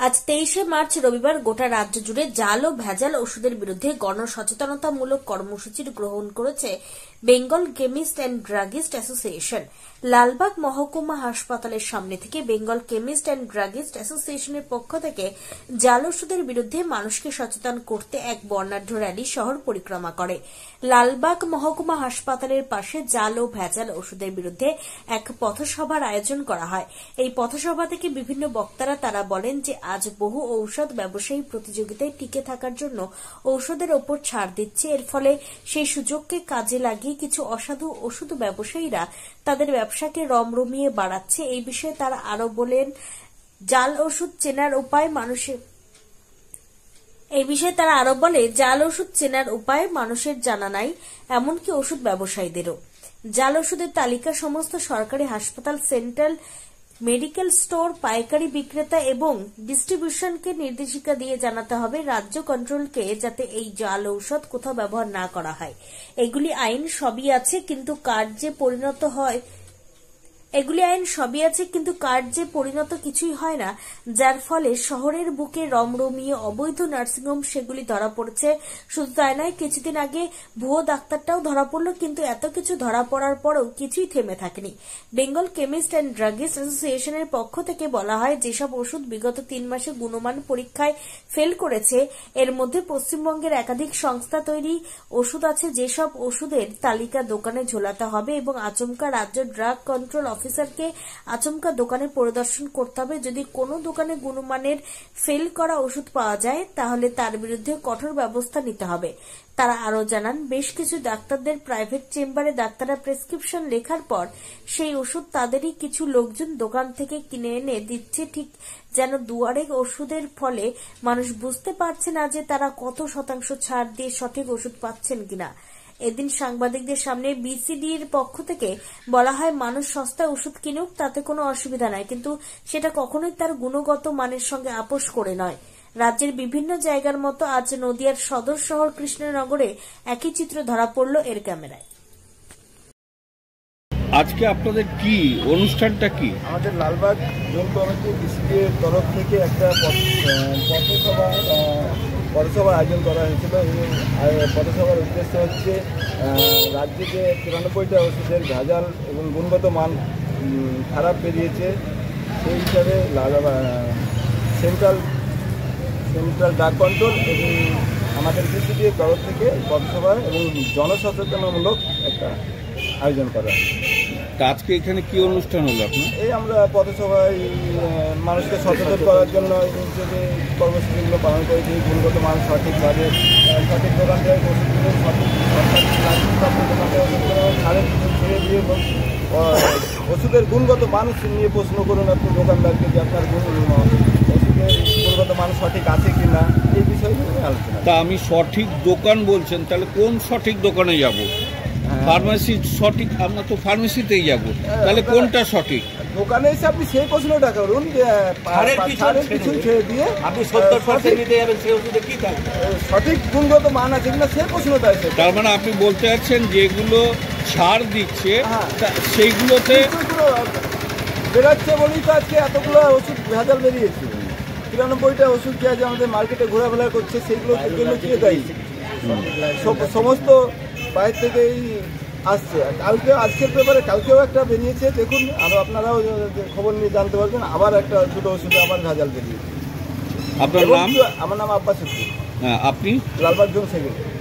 আজ 23শে মার্চ রবিবার গোটা রাজ্য জুড়ে জাল ও ভেজাল ওষুধের বিরুদ্ধে গণসচেতনতামূলক কর্মসূচি গ্রহণ করেছে Bengal chemist and druggist association. Lalbagh মহকুমা হাসপাতালের সামনে থেকে বেঙ্গল কেমিস্ট অ্যান্ড ড্রাগিস্ট অ্যাসোসিয়েশনের পক্ষ থেকে জাল ওষুধের বিরুদ্ধে মানুষকে সচেতন করতে এক বর্ণাঢ্য র্যালি শহর পরিক্রমা করে। লালবাগ মহকুমা হাসপাতালের পাশে জাল ও ভেজাল ওষুধের বিরুদ্ধে এক পথসভার আয়োজন করা হয়। এই পথসভা থেকে বিভিন্ন বক্তারা তারা বলেন যে আজ বহু ঔষধ ব্যবসায়ী প্রতিযোগিতায় টিকে থাকার জন্য ঔষধের ওপর ছাড় দিচ্ছে। এর ফলে সেই সুযোগকে কাজে লাগিয়ে কিছু অসাধু ওষুধ ব্যবসায়ীরা তাদের ব্যবসাকে রমরমিয়ে বাড়াচ্ছে। এই বিষয়ে তারা আরো বলেন, জাল ওষুধ চেনার উপায় মানুষের জানা নাই, এমনকি ওষুধ ব্যবসায়ীদেরও। জাল ওষুধের তালিকা সমস্ত সরকারি হাসপাতাল, সেন্ট্রাল মেডিকেল স্টোর, পাইকারি বিক্রেতা এবং ডিস্ট্রিবিউশনকে নির্দেশিকা দিয়ে জানাতে হবে রাজ্য কন্ট্রোলকে, যাতে এই জাল ঔষধ কোথাও ব্যবহার না করা হয়। এগুলি আইন সবই আছে কিন্তু কার্যে পরিণত কিছুই হয় না, যার ফলে শহরের বুকে রমরমিয়ে অবৈধ নার্সিংহোম সেগুলি ধরা পড়ছে। শুধু তাই নয়, কিছুদিন আগে ভুয়ো ডাক্তারটাও ধরা পড়ল, কিন্তু এত কিছু ধরা পড়ার পরেও কিছুই থেমে থাকেনি। বেঙ্গল কেমিস্ট অ্যান্ড ড্রাগিস্ট অ্যাসোসিয়েশনের পক্ষ থেকে বলা হয়, যেসব ওষুধ বিগত 3 মাসে গুণমান পরীক্ষায় ফেল করেছে, এর মধ্যে পশ্চিমবঙ্গের একাধিক সংস্থা তৈরি ওষুধ আছে। যেসব ওষুধের তালিকা দোকানে ঝোলাতে হবে এবং আচমকা রাজ্য ড্রাগ কন্ট্রোল অফিসারকে আচমকা দোকানে পরিদর্শন করতে হবে। যদি কোনো দোকানে গুণমানের ফেল করা ওষুধ পাওয়া যায়, তাহলে তার বিরুদ্ধে কঠোর ব্যবস্থা নিতে হবে। তারা আরো জানান, বেশ কিছু ডাক্তারদের প্রাইভেট চেম্বারে ডাক্তাররা প্রেসক্রিপশন লেখার পর সেই ওষুধ তাদেরই কিছু লোকজন দোকান থেকে কিনে এনে দিচ্ছে, ঠিক যেন দুয়ারে ওষুধের ফলে মানুষ বুঝতে পারছে না যে তারা কত শতাংশ ছাড় দিয়ে সঠিক ওষুধ পাচ্ছেন কিনা। এদিন সাংবাদিকদের সামনে বিসিডির পক্ষ থেকে বলা হয়, মানুষ সস্তায় ওষুধ কিনুক, তাতে কোনো অসুবিধা নাই, কিন্তু সেটা কখনোই তার গুণগত মানের সঙ্গে আপোষ করে নয়। রাজ্যের বিভিন্ন জায়গার মতো আজ নদিয়ার সদর শহর কৃষ্ণনগরে একই চিত্র ধরা পড়ল এর ক্যামেরায়। আজকে আপনাদের কি অনুষ্ঠানটা কি? আমাদের লালবাগ জোন কমিটি বিসিডির তরফ থেকে একটা পথসভার আয়োজন করা হয়েছিল। এই পথসভার উদ্দেশ্য হচ্ছে রাজ্যে যে 93টা ওষুধের ভেজাল এবং গুণগত মান খারাপ বেরিয়েছে, সেই হিসাবে সেন্ট্রাল ড্রাগ কন্ট্রোল এবং আমাদের বিসিডির তরফ থেকে পথসভা এবং জনসচেতনমূলক একটা আয়োজন করা হয়। আজকে এখানে কি অনুষ্ঠান হলো আপনার? এই আমরা পথসভায় মানুষকে সচেতন করার জন্য যে কর্মসূচিগুলো পালন করেছি, গুণগত মান সঠিকভাবে সঠিক দোকান থেকে ওষুধগুলো ছেড়ে দিয়ে ওষুধের গুণগত মান নিয়ে প্রশ্ন করুন আপনি দোকানদারকে, যে আপনার ওষুধের গুণগত মান সঠিক আছে কি না, এই বিষয়গুলো আলোচনা। তা আমি সঠিক দোকান বলছেন, তাহলে কোন সঠিক দোকানে যাব? ফার্মেসি সঠিক, আমরা তো ফার্মেসিতেই যাবো, তাহলে কোনটা সঠিক? দোকানে এসে আপনি সেই প্রশ্নটা করুন যে কিছু ছেড়ে দিয়ে আপনি 70% নিতে যাবেন, সেই ওষুধে কি থাকবে, সঠিক গুণগত মান আছে কিনা সেই প্রশ্নটা আছে। তার মানে আপনি বলতে চাচ্ছেন যেগুলো ছাড় দিচ্ছে সেইগুলোতে বেরোচ্ছে বলেই তো আজকে এতগুলো ওষুধ ভেজাল বেরিয়েছে। 93টা ওষুধ যে আজ আমাদের মার্কেটে ঘোরাফেরা করছে, সেইগুলোর জন্য কে দায়ী? সমস্ত বাইরে থেকেই আসছে। আজকের পেপারে কালকেও একটা বেরিয়েছে, দেখুন, আরও আপনারাও খবর নিয়ে জানতে পারবেন, আবার দুটো ওষুধে আবার ভেজাল বেরিয়েছে। আপনার নাম? আমার নাম আব্বাস উদ্দিন। আপনি? Lalbagh zone secretary.